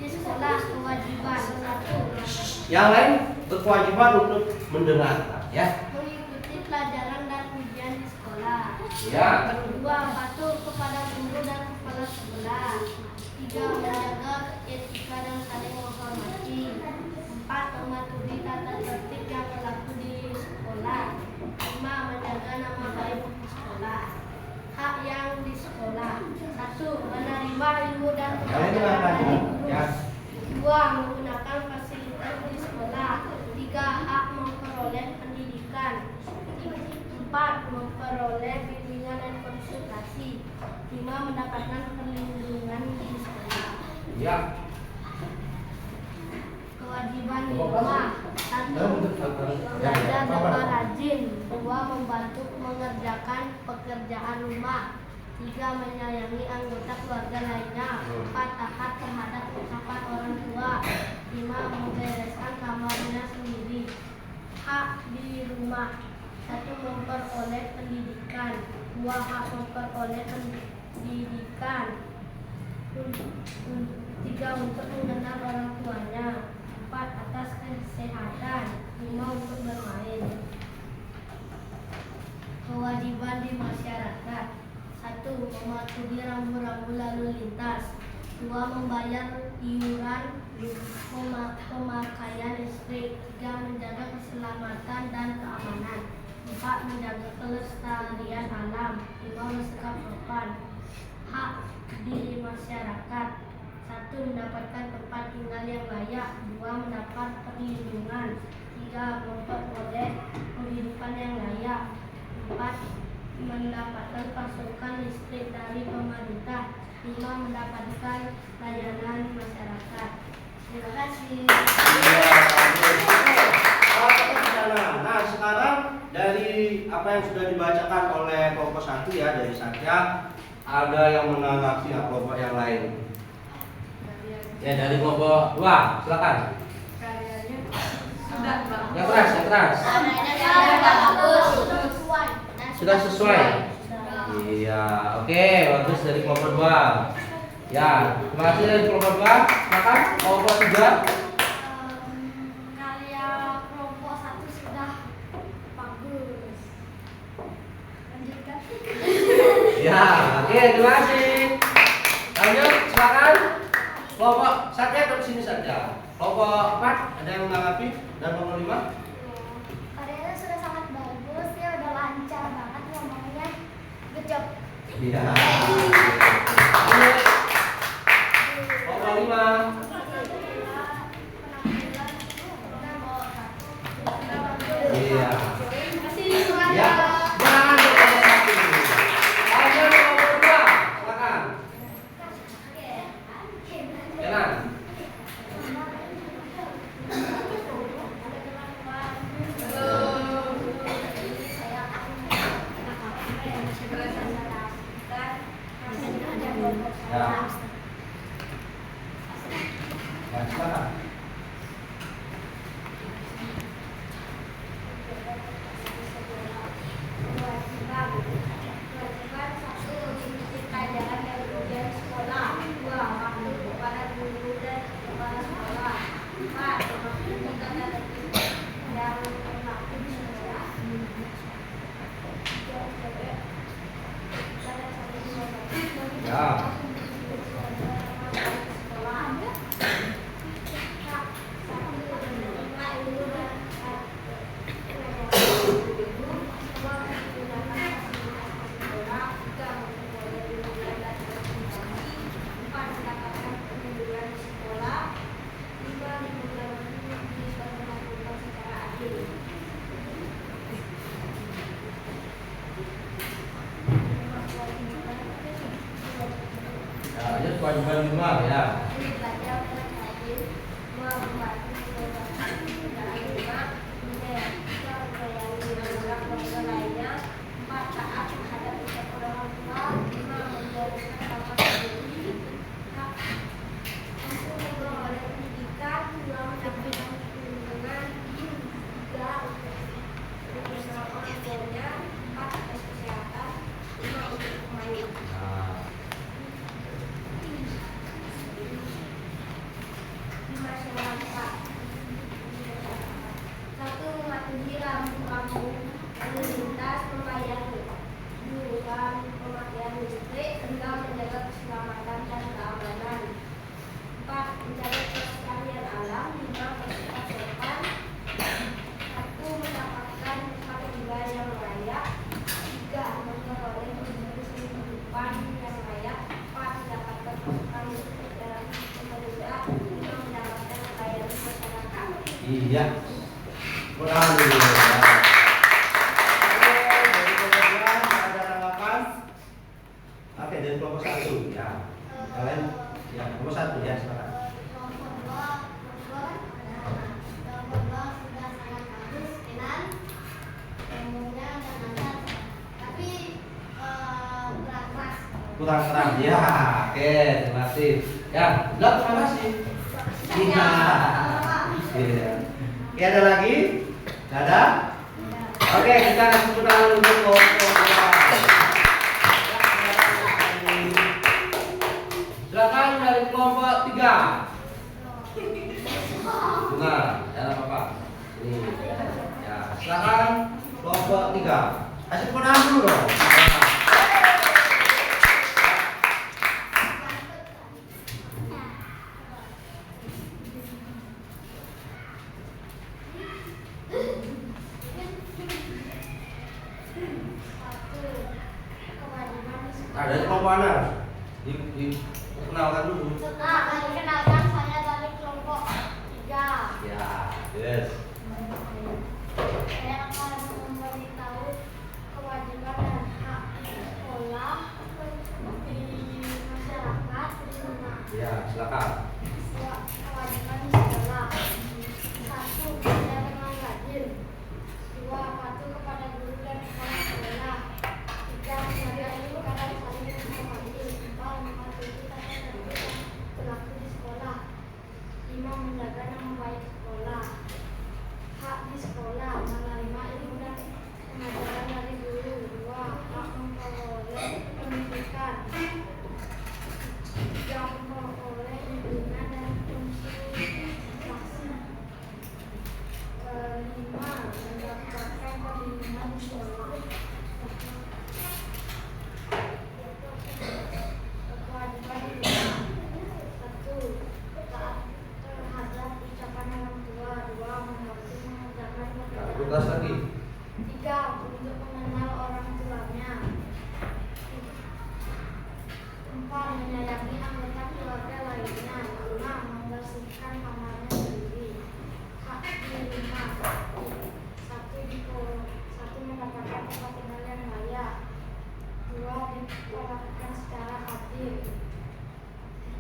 Di sekolah kewajiban 1. Yang lain berkewajiban untuk mendengar, ya. Mengikuti pelajaran dan ujian di sekolah. Ya. 2. Patuh kepada guru dan kepala sekolah. 3. Menjaga etika dan saling menghormati. 4. Mematuhi tata tertib yang berlaku di sekolah. 5. Menjaga nama baik di sekolah. Hak yang di sekolah. 1. Menerima ilmu dan pelajaran dari guru. Ya. 2. Menggunakan fasilitas di sekolah. 3. Hak memperoleh pendidikan. 4. Memperoleh bimbingan dan konsultasi. 5. Mendapatkan perlindungan di sekolah. Ya. Kewajiban di rumah. 1. Belajar dan rajin. 2. Membantu mengerjakan pekerjaan rumah. 3. Menyayangi anggota keluarga lainnya. 4. Taat terhadap ucapan orang tua. 5. Membereskan kamarnya sendiri. Hak di rumah. 1. Memperoleh pendidikan. 2. Hak memperoleh pendidikan. 3. Untuk mengenal orang tuanya. 4. Atas kesehatan. 5. Untuk bermain. Kewajiban di masyarakat. 1. Mematuhi rambu-rambu lalu lintas. 2. Membayar iuran pemakaian listrik. 3. Menjaga keselamatan dan keamanan. 4. Menjaga kelestarian alam. 5. Bersikap sopan. Hak di masyarakat. 1. Mendapatkan tempat tinggal yang layak. 2. Mendapat perlindungan. 3. Memperoleh penghidupan yang layak. 4. Mendapatkan pasokan listrik dari pemerintah. 5. Mendapatkan layanan masyarakat. Terima kasih. Nah, sekarang dari apa yang sudah dibacakan oleh kelompok 1 ya, dari Satya, ada yang menanggapi kelompok yang lain. Ya, dari kelompok 2, silakan. Karyanya sudah Bang. Yang keras. Sudah sesuai. Iya, oke, bagus dari kelompok 2. Ya, terima kasih dari kelompok 2. Silakan kelompok 3. Karya kelompok 1 sudah bagus. Lanjutkan. Ya, oke, terima kasih. Lanjut, silakan. Kelompok Satya ke sini saja. Kelompok 4 ada yang menanggapi dan kelompok 5. Karyanya sudah sangat bagus, ya udah lancar banget ngomongnya. Good job. Iya. Kelompok 5. Iya. Ya, jangan kelompok 1. Lanjut kelompok 2. Silakan. Jalan. Ya. Ya, silakan. Kewajiban 1. Mengikuti pelajaran dan ujian sekolah. 2. Waktu kepada guru dan kepala sekolah. 4. Mematuhi tata tertib yang berlaku di sekolah. 5. Ya. lanjut kewajiban 5 ya. belajar rajin, 2 membantu keluarga, 3 membayahi keluarga lainnya, 4 taat terhadap ucapan orang tua, 5 menjalankan hak sendiri, hak untuk memperoleh pendidikan, 2 mendapatkan perlindungan, 3 untuk bersama orang tuanya, 4 atas kesehatan, 5 untuk pemain. Nah, Di masyarakat, 1 mematuhi rambu-rambu lalu lintas membayahi, 2 pemakaian listrik, 3 menjaga keselamatan dan keamanan, 4 menjaga kelestarian alam, 5 bersikap sopan, 1 mendapatkan hak tinggal yang layak, 3 memperoleh kehidupan yang layak, 4 mendapatkan masukan listrik dalam pemerintah, 5 mendapatkan pelayanan masyarakat. iya. Kurang dulu ya. Oke, dari kemudian ada tanggapan? Oke, dari kelompok 1 ya. Kalian ya, kelompok 1 ya, silakan. Kelompok 2 sudah sangat bagus, Kenan. Kemudian dan lancar. Tapi kurang keras. Kurang terang ya. Oke, terima kasih. Ya, udah terima kasih. Iya. Iya. Oke, ada lagi? Nggak ada? Oke, kita kasih tepuk tangan untuk kelompok 2. Silakan dari kelompok 3. Benar, jangan apa-apa. Ini. Ya, silakan kelompok 3. Kasih tepuk tangan dulu dong. Nah, dari kelompok mana? Dikenalkan dulu. Perkenalkan, saya dari kelompok 3. Ya, yes. Saya akan memberitahu kewajiban dan hak sekolah di masyarakat di rumah. Ya, silakan. Kewajiban di sekolah: 1. Belajar dengan rajin, 2. Patuh kepada guru dan kepala sekolah, 3. Menghargai dan saling menghormati, 4. mematuhi tata tertib yang berlaku di sekolah, 5. menjaga nama baik sekolah. Hak di sekolah: menerima ilmu dan pengajaran dari guru, 2. hak memperoleh pendidikan, 3. memperoleh bimbingan dan konsultasi, 5. mendapatkan perlindungan di sekolah. Kewajiban di rumah: 1. taat terhadap ucapan orang tua, 2. membantu mengerjakan Nah, pekerjaan, tugas lagi. 3. untuk mengenal orang tuanya, 4. menyayangi anggota keluarga lainnya, 5. membersihkan kamarnya sendiri. Hak di rumah: 1. mendapatkan tempat tinggal yang layak, 2. diperlakukan secara adil,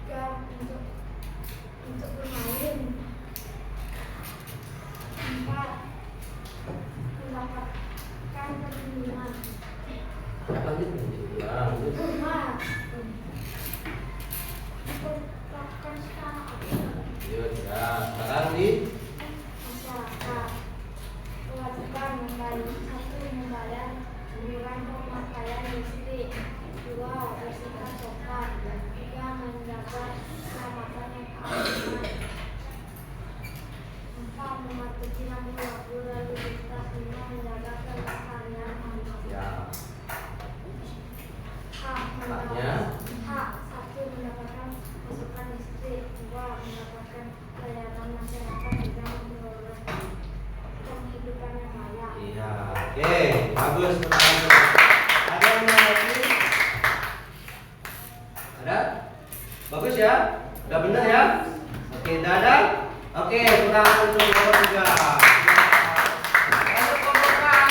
3. untuk bermain, 4. mendapatkan perlindungan, Lanjut. Ya, lanjut. 5. diperlakukan secara adil. Yuk, ya. Sekarang di Masyarakat, kewajiban membayar: 1. membayar iuran pemakaian listrik, 2. bersikap sopan, 3. menjaga keselamatan dan keamanan, 4. mematuhi rambu-rambu lalu lintas, 5. menjaga kelestarian alam. ya. Haknya: hak 1. mendapatkan masukan listrik, 2. mendapatkan pelayanan masyarakat, 3. memperoleh kehidupan yang layak. Iya. Oke, bagus. Ada yang mau lagi? Ada? Bagus ya? Udah bener ya? Oke, udah ada? Oke, kurang untuk kelompok 3. Untuk kelompok 4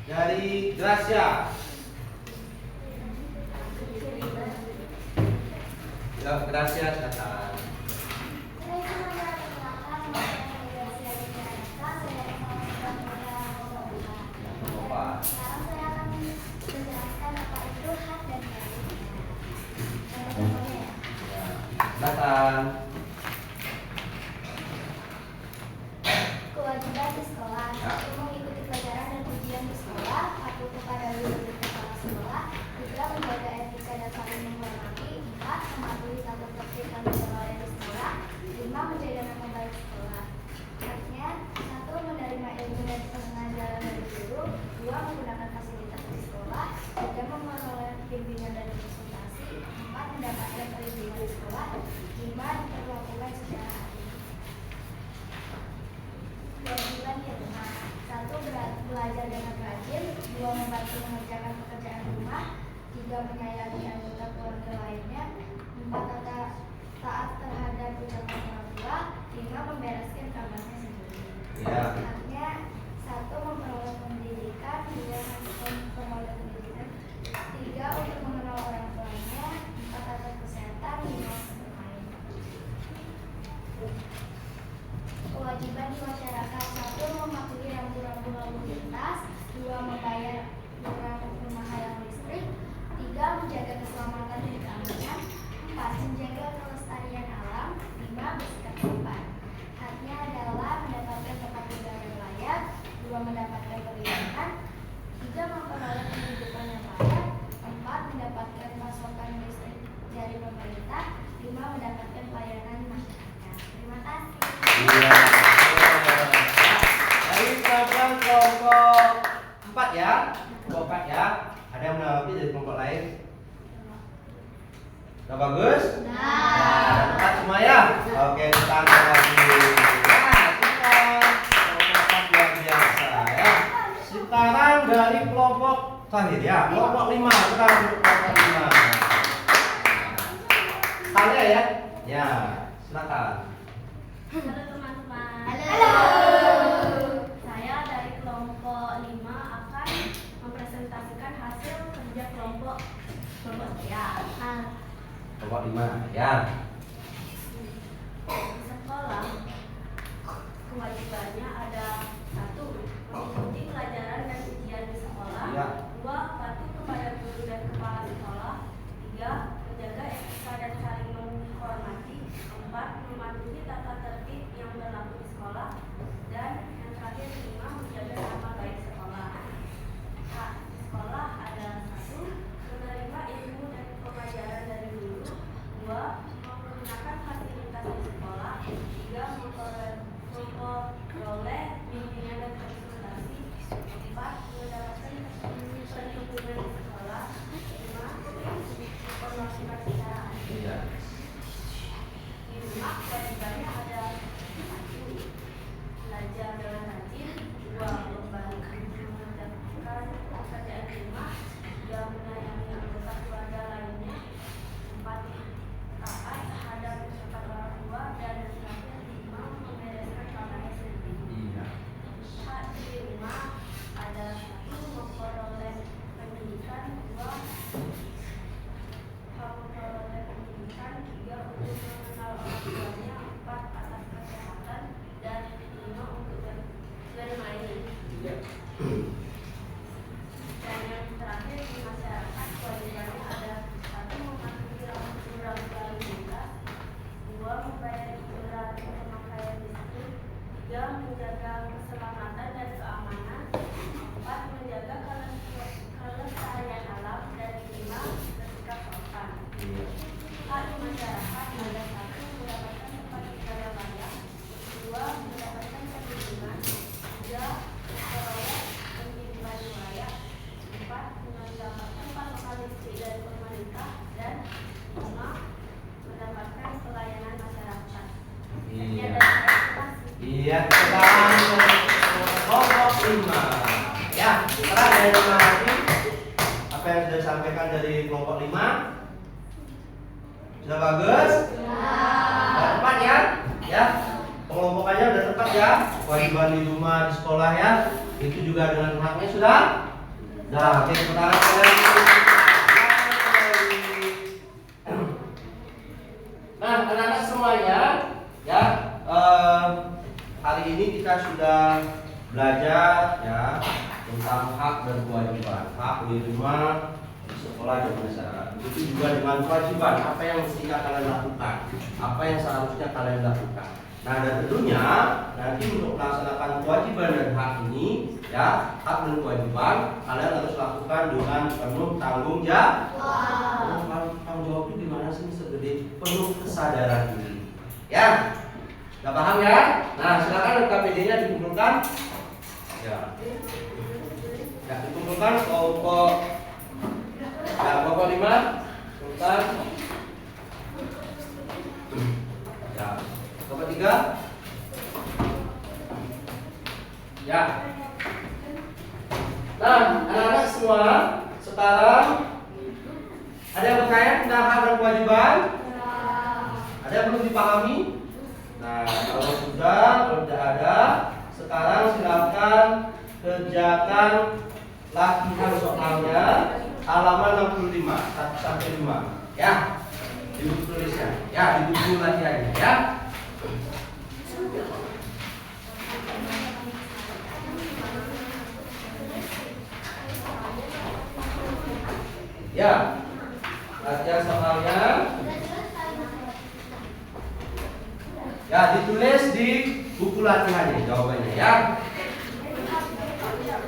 dari Gracia. Gracias, silakan. Bapak. Sekarang saya akan menjelaskan apa itu hak dan kewajiban. Ya, silakan. Kewajiban di sekolah, Ya. satu mengikuti pelajaran dan ujian di sekolah, patuh kepada guru dan kepala sekolah, tiga menjaga etika dan saling menghormati, empat mematuhi tata tertib dan ketertiban di sekolah, lima menjaga nama baik sekolah. Haknya, satu menerima ilmu dan pengajaran dari guru, dua menggunakan fasilitas di sekolah, tiga memperoleh bimbingan dan konsultasi, empat mendapatkan perlindungan di sekolah, lima diperlakukan secara adil. Kewajiban di rumah, satu belajar dengan rajin, dua membantu mengerjakan pekerjaan rumah, tiga menyayangi anggota keluarga lainnya, empat taat terhadap ucapan orang tua, lima membereskan kamarnya sendiri. Ya. Haknya, satu memperoleh pendidikan, dua memperoleh pendidikan, tiga untuk mengenal orang tuanya, empat atas kesehatan, lima bermain. Kewajiban di masyarakat, satu mematuhi rambu-rambu lalu lintas, dua membayar iuran perumahan listrik, tiga menjaga keselamatan dan keamanan, empat menjaga kelestarian alam, lima bersikap sopan. Haknya adalah mendapatkan tempat tinggal yang layak, dua mendapatkan perlindungan, tiga memperoleh pendidikan yang layak, empat mendapatkan pasokan listrik dari pemerintah, lima mendapatkan pelayanan masyarakat. Terima kasih. Iya. Dari program kelompok 4 ya. Kelompok 4 ya. Ada yang menanggapi dari kelompok lain? Udah bagus? Nah, tepat semua ya? Oke, kita lagi. Ya, kita kelompok 4 luar biasa ya. Sekarang dari kelompok terakhir ya, kelompok 5. Kita untuk kelompok 5. Tanya ya? Ya, silakan. Halo teman-teman. Halo. Saya dari kelompok 5 akan mempresentasikan hasil kerja kelompok saya. Kelompok 5 ya. Di sekolah kewajibannya ada satu mengikuti pelajaran dan ujian di sekolah, Ya. dua patuh kepada guru dan kepala sekolah, tiga menjaga etika dan saling menghormati, empat mematuhi tata tertib yang berlaku di sekolah, dan yang terakhir lima menjaga nama baik sekolah. Hak di sekolah ada satu menerima ilmu dan pengajaran dari guru, dua menggunakan fasilitas di sekolah, tiga memperoleh bimbingan dan konsultasi, empat mendapatkan perlindungan di sekolah, lima diperlakukan secara adil. Iya. Di rumah kewajibannya ada satu belajar dengan rajin, dua membantu mengerjakan pekerjaan rumah, tiga menyayangi anggota keluarga lainnya, empat taat terhadap ucapan orang tua, dan yang terakhir lima membereskan kamarnya sendiri. Iya. Hak di rumah ada satu memperoleh pendidikan, dua hak memperoleh pendidikan, tiga untuk mengenal orang tuanya, empat atas kesehatan, dan lima untuk bermain. Iya. Dan yang terakhir di masyarakat kewajibannya ada satu mematuhi rambu-rambu lalu lintas, dua membayar iuran pemakaian listrik, tiga menjaga keselamatan dan keamanan, empat menjaga kelestarian alam, dan lima bersikap sopan. Iya. Hak di masyarakat ada satu mendapatkan tempat tinggal yang layak, dua mendapatkan perlindungan, tiga memperoleh pendidikan yang layak, empat mendapatkan pasokan listrik dari pemerintah, dan lima mendapatkan pelayanan masyarakat. Iya. Sekian dari saya, terima kasih. Iya, sekarang kelompok 5. Ya, sekarang ada yang menanggapi apa yang sudah disampaikan dari kelompok 5? Sudah bagus? Sudah tepat ya? Ya. Pengelompokannya sudah tepat ya. Kewajiban di rumah, di sekolah ya. Itu juga dengan haknya sudah. Nah, oke, sekarang Nah, anak-anak semuanya, ya, hari ini kita sudah belajar ya tentang hak dan kewajiban. Hak diterima di sekolah dan masyarakat. Itu juga dengan kewajiban, apa yang mestinya kalian lakukan, apa yang seharusnya kalian lakukan. Nah, dan tentunya nanti untuk melaksanakan kewajiban dan hak ini, ya, hak dan kewajiban kalian harus lakukan dengan penuh tanggung jawab. Tanggung jawab itu gimana sih, segede penuh kesadaran diri. Ya, udah paham ya? Nah, silakan KPD-nya dikumpulkan. Ya, dikumpulkan kelompok. Ya, kelompok 5. Sebentar. Ya, kelompok 3. Ya. Nah, anak-anak semua, sekarang ada yang bertanya tentang hak dan kewajiban? Ada yang perlu dipahami? Nah, kalau sudah, kalau tidak ada, sekarang silakan kerjakan latihan soalnya halaman 65 1 sampai 5. Ya, di buku tulisnya. Ya, di buku latihannya ya. Ya, latihan soalnya ya ditulis di buku latihannya jawabannya ya.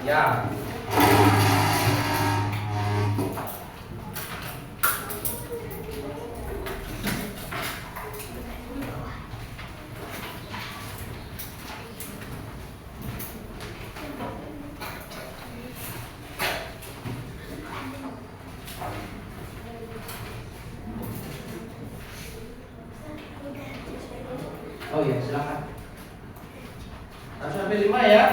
Ya. Oh ya, silakan. 1 sampai 5 ya.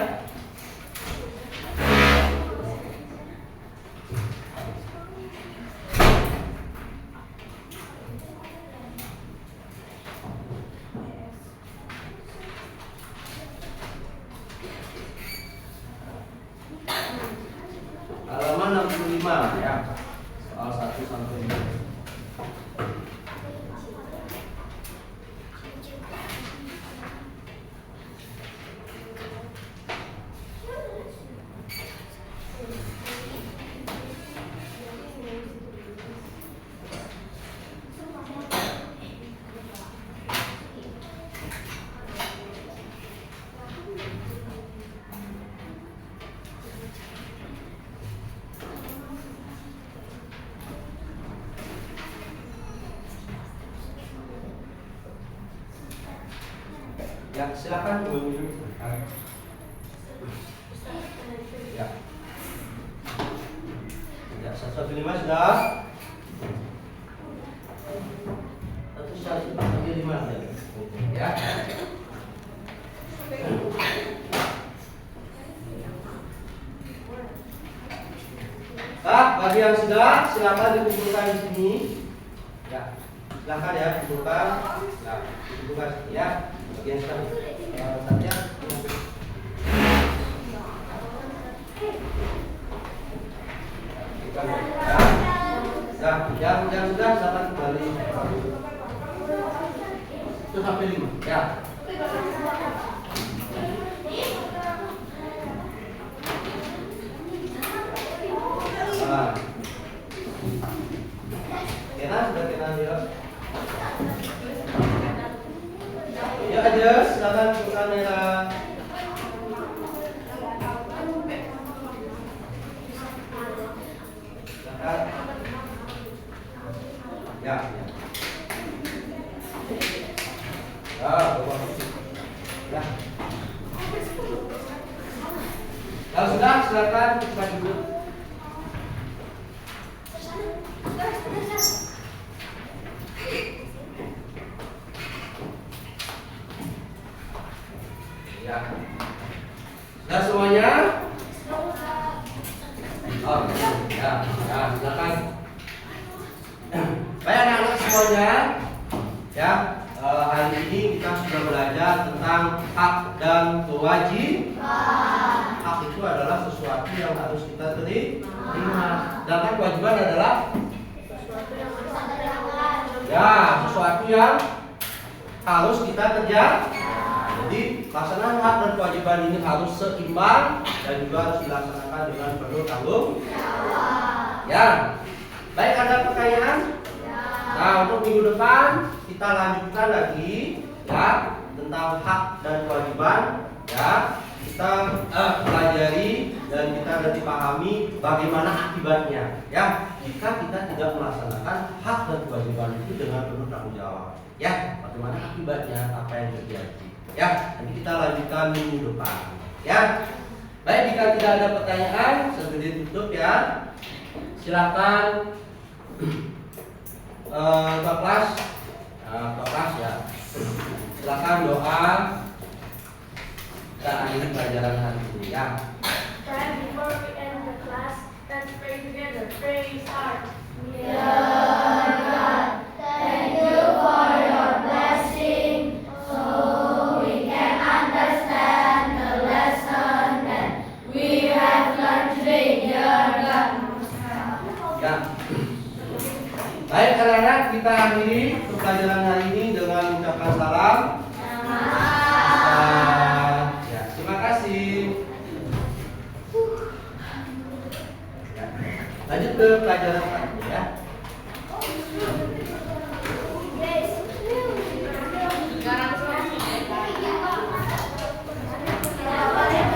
Halaman 65 ya. Soal 1 sampai 5. Ya, silakan Bu. Ya. Ya, 1 sampai 5 sudah. 1 sampai 5 ya. Bagi yang sudah, silakan dikumpulkan di sini. Ya, silakan ya dikumpulkan. Nah, dikumpulkan ya. Bagi yang sudah, saja. Ya, yang sudah silakan kembali. 1 sampai 5 ya. Kena sudah kena dia. Ya aja, silakan ke kamera. Silakan. Ya. Ya. Kalau sudah, silakan kita duduk. Ya. Sudah semuanya? Oh, ya, ya, silakan. Baik anak-anak semuanya, ya, hari ini kita sudah belajar tentang hak dan kewajiban. Hak itu adalah sesuatu yang harus kita terima. Sedangkan kewajiban adalah Ya, sesuatu yang harus kita kerja. Jadi pelaksanaan hak dan kewajiban ini harus seimbang dan juga harus dilaksanakan dengan penuh tanggung jawab. Ya, baik, ada pertanyaan? Nah, untuk minggu depan kita lanjutkan lagi ya tentang hak dan kewajiban. Ya, kita pelajari dan kita nanti pahami bagaimana akibatnya. Ya, jika kita tidak melaksanakan hak dan kewajiban itu dengan penuh tanggung jawab. Ya, bagaimana akibatnya, apa yang terjadi. Ya, nanti kita lanjutkan minggu depan. Ya, baik, jika tidak ada pertanyaan, sebelum ditutup ya, silakan ke kelas ya. Silakan doa kita akhiri pelajaran hari ini ya. Then before we end the class, let's pray together. Pray start. Thank you for your blessing, so we can understand the lesson that we have learned today, dear God. Ya. Baik, anak-anak, kita akhiri pelajaran hari ini dengan mengucapkan salam. Ya, terima kasih. Ya. Lanjut ke pelajaran selanjutnya ya.